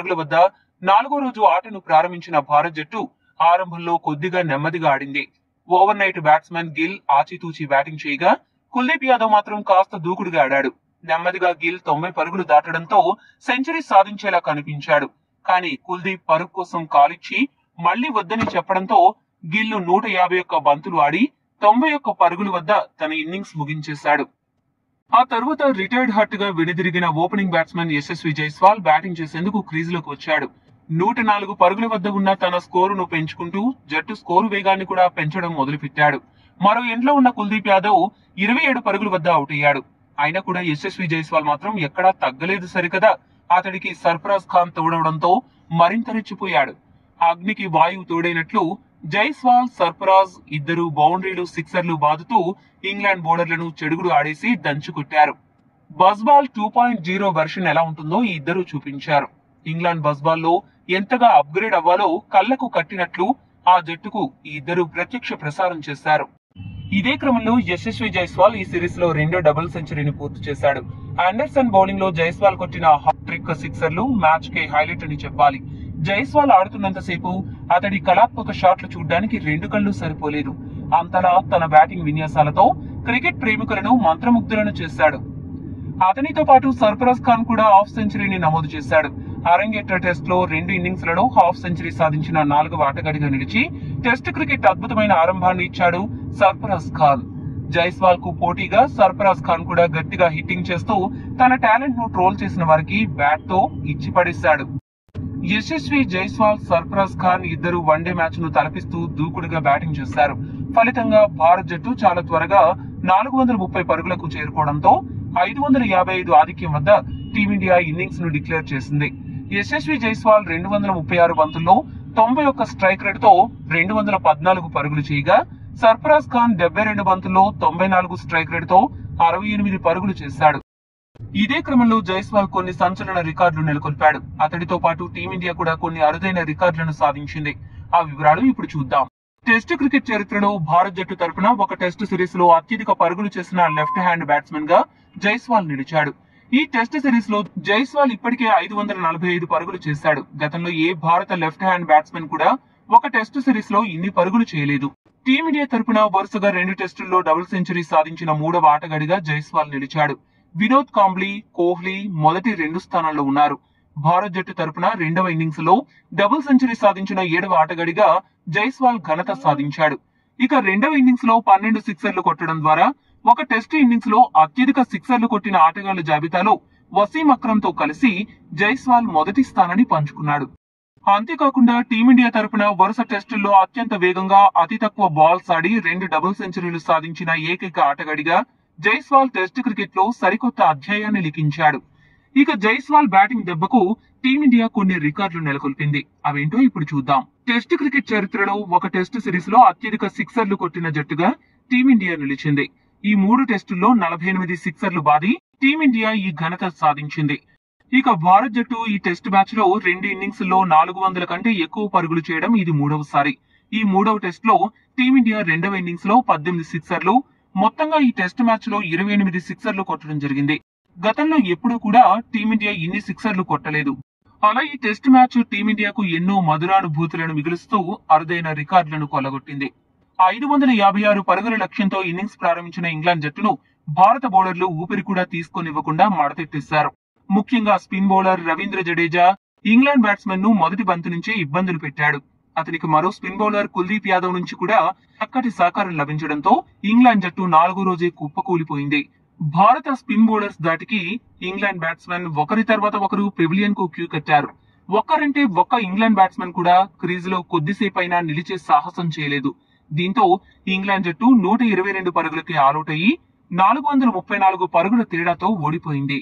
పరుగుల వద్ద 4వ రోజు ఆటను ప్రారంభించిన భారత్ జట్టు ఆరంభంలో కొద్దిగా నెమ్మదిగా ఆడింది. ఓవర్ నైట్ బ్యాట్స్మెన్ గిల్ ఆచితూచి బ్యాటింగ్ చేయగా కుల్దీప్ యాదవ్ మాత్రం కాస్త దూకుడుగా ఆడాడు. నెమ్మదిగా గిల్ 90 పరుగులు దాటడంతో సెంచరీ సాధించేలా కనిపించాడు. కానీ కుల్దీప్ పరుగు కోసం కాలిచ్చి మళ్లీ వద్దని చెప్పడంతో గిల్ 151 బంతులు ఆడి 91 పరుగుల వద్ద తన ఇన్నింగ్స్ ముగించేశాడు. ఆ తర్వాత రిటైర్డ్ హర్ట్ గా వెనుదిరిగిన opening batsmen Yashasvi Jaiswal batting చేసేందుకు క్రీజులోకి వచ్చాడు. 104 పరుగుల వద్ద ఉన్న తన స్కోరును పెంచుకుంటూ జట్టు స్కోరు వేగాన్ని కూడా పెంచడం మొదలుపెట్టాడు. మరో ఎండ్లో ఉన్న కుల్దీప్ యాదవ్ 27 పరుగుల వద్ద అవుట్ అయ్యాడు. అయినా కూడా యశస్వి జైస్వాల్ మాత్రం ఎక్కడా తగ్గలేదు సరికదా. అతడికి సర్ఫరాజ్ ఖాన్ తోడవడంతో మరింత రెచ్చిపోయాడు. అగ్నికి వాయువు తోడైనట్లు జైస్వాల్, సర్ఫరాజ్ ఇద్దరు బౌండరీలు, సిక్సర్లు బాదుతూ ఇంగ్లాండ్ బౌలర్లను చెడుగుడు ఆడేసి దంచుకొట్టారు. బజ్బాల్ 2.0 వెర్షన్ ఎలా ఉంటుందో ఈ ఇద్దరు చూపించారు. ఇంగ్లాండ్ బజ్బాల్లో ఎంతగా అప్గ్రేడ్ అవ్వాలో కళ్లకు కట్టినట్లు ఆ జట్టుకు ఈ ఇద్దరు ప్రత్యక్ష ప్రసారం చేశారు. ఇదే క్రమంలో యశస్వి జైస్వాల్ ఈ సిరీస్ లో రెండో డబుల్ సెంచరీని పూర్తి చేశాడు. ఆండర్సన్ బౌలింగ్ లో జైస్వాల్ కొట్టిన హాట్రిక్ సిక్సర్లు మ్యాచ్ కి హైలైట్ అని చెప్పాలి. జైస్వాల్ ఆడుతున్నంతసేపు అతడి కళాత్మక షాట్లు చూడడానికి 2 కళ్లు సరిపోలేదు. అంతలా తన బ్యాటింగ్ విన్యాసాలతో క్రికెట్ ప్రేమికులను మంత్రముగ్ధులను చేశాడు. అతనితో పాటు సర్ఫరాజ్ ఖాన్ కూడా హాఫ్ సెంచరీని నమోదు చేశాడు. అరంగేట్ర టెస్ట్ లో 2 ఇన్నింగ్స్లలో హాఫ్ సెంచరీ సాధించిన 4వ ఆటగాడిగా నిలిచి టెస్ట్ క్రికెట్ అద్భుతమైన ఆరంభాన్ని ఇచ్చాడు సర్ఫరాజ్ ఖాన్. జైస్వాల్ కు పోటీగా సర్ఫరాజ్ ఖాన్ కూడా గట్టిగా హిట్టింగ్ చేస్తూ తన టాలెంట్ ను ట్రోల్ చేసిన వారికి బ్యాట్ తో ఇచ్చి పడేశాడు. యశస్వి జైస్వాల్, సర్ఫరాజ్ ఖాన్ ఇద్దరు వన్డే మ్యాచ్ ను తలపిస్తూ దూకుడుగా బ్యాటింగ్ చేశారు. ఫలితంగా భారత్ జట్టు చాలా త్వరగా 430 పరుగులకు చేరుకోవడంతో 555 ఆధిక్యం వద్ద టీమిండియా ఇన్నింగ్స్ ను డిక్లేర్ చేసింది. యశస్వి జైస్వాల్ 236 బంతుల్లో 91 స్ట్రైక్ రేట్ తో 214 పరుగులు చేయగా సర్ఫరాజ్ ఖాన్ 72 బంతుల్లో 94 స్ట్రైక్ రేట్ తో 68 పరుగులు చేశాడు. ఇదే క్రమంలో జైస్వాల్ కొన్ని సంచలన రికార్డులు నెలకొల్పాడు. అతడితో పాటు టీమిండియా కూడా కొన్ని అరుదైన రికార్డులను సాధించింది. ఆ వివరాలు ఇప్పుడు చూద్దాం. టెస్ట్ క్రికెట్ చరిత్రలో భారత్ జట్టు తరపున ఒక టెస్ట్ సిరీస్ లో అత్యధిక పరుగులు చేసిన లెఫ్ట్ హ్యాండ్ బ్యాట్స్మెన్ గా జైస్వాల్ నిలిచాడు. ఈ టెస్ట్ సిరీస్ లో జైస్వాల్ ఇప్పటికే 545 పరుగులు చేశాడు. గతంలో ఏ భారత లెఫ్ట్ హ్యాండ్ బ్యాట్స్మెన్ కూడా ఒక టెస్ట్ సిరీస్ లో ఇన్ని పరుగులు చేయలేదు. టీమిండియా తరపున వరుసగా 2 టెస్టుల్లో డబుల్ సెంచరీ సాధించిన 3వ ఆటగాడిగా జైస్వాల్ నిలిచాడు. వినోద్ కాంబ్లీ, కోహ్లీ మొదటి 2 స్థానాల్లో ఉన్నారు. భారత్ జట్టు తరపున 2వ ఇన్నింగ్స్ లో డబుల్ సెంచరీ సాధించిన 7వ ఆటగాడిగా జైస్వాల్ ఘనత సాధించాడు. ఇక 2వ ఇన్నింగ్స్ లో 12 సిక్సర్లు కొట్టడం ద్వారా ఒక టెస్ట్ ఇన్నింగ్స్ లో అత్యధిక సిక్సర్లు కొట్టిన ఆటగాళ్ల జాబితాలో వసీం అక్రమ్ తో కలిసి జైస్వాల్ మొదటి స్థానాన్ని పంచుకున్నాడు. అంతేకాకుండా టీమిండియా తరపున వరుస టెస్టుల్లో అత్యంత వేగంగా అతి తక్కువ బాల్స్ ఆడి 2 డబుల్ సెంచరీలు సాధించిన ఏకైక ఆటగాడిగా జైస్వాల్ టెస్ట్ క్రికెట్ లో సరికొత్త అధ్యాయాన్ని లిఖించాడు. ఇక జైస్వాల్ బ్యాటింగ్ దెబ్బకు టీమిండియా కొన్ని రికార్డులు నెలకొల్పింది. అవేంటో ఇప్పుడు చూద్దాం. టెస్ట్ క్రికెట్ చరిత్రలో ఒక టెస్ట్ సిరీస్ లో అత్యధిక సిక్సర్లు కొట్టిన జట్టుగా టీమిండియా నిలిచింది. ఈ 3 టెస్టుల్లో 48 సిక్సర్లు బాది టీమిండియా ఈ ఘనత సాధించింది. ఇక భారత్ జట్టు ఈ టెస్ట్ మ్యాచ్ లో 2 ఇన్నింగ్స్ లో 400 కంటే ఎక్కువ పరుగులు చేయడం ఇది 3వసారి. ఈ 3వ టెస్ట్ లో టీమిండియా 2వ ఇన్నింగ్స్ లో 18 సిక్సర్లు, మొత్తంగా ఈ టెస్ట్ మ్యాచ్ లో 28 సిక్సర్లు కొట్టడం జరిగింది. గతంలో ఎప్పుడూ కూడా టీమిండియా ఇన్ని సిక్సర్లు కొట్టలేదు. అలా ఈ టెస్ట్ మ్యాచ్ టీమిండియాకు ఎన్నో మధురానుభూతులను మిగులుస్తూ అరుదైన రికార్డులను కొల్లగొట్టింది. 556 పరుగుల లక్ష్యంతో ఇన్నింగ్స్ ప్రారంభించిన ఇంగ్లాండ్ జట్టును భారత బౌలర్లు ఊపిరి కూడా తీసుకొనివ్వకుండా మడతెట్టేశారు. ముఖ్యంగా spin bowler Ravindra Jadeja England batsmen ను మొదటి బంతి నుంచే ఇబ్బందులు పెట్టాడు. అతనికి మరో స్పిన్ బౌలర్ కుల్దీప్ యాదవ్ నుంచి కూడా చక్కటి సహకారం లభించడంతో ఇంగ్లాండ్ జట్టు 4వ రోజే కుప్పకూలిపోయింది. భారత స్పిన్ బౌలర్స్ దాటికి ఇంగ్లాండ్ బ్యాట్స్మెన్ ఒకరి తర్వాత ఒకరు పెవిలియన్ కు క్యూ కట్టారు. ఒక్కరంటే ఒక్క ఇంగ్లాండ్ బ్యాట్స్మెన్ కూడా క్రీజ్ లో కొద్దిసేపైనా నిలిచే సాహసం చేయలేదు. దీంతో ఇంగ్లాండ్ జట్టు 122 పరుగులకి ఆలౌట్ అయ్యి 434 పరుగుల తేడాతో ఓడిపోయింది.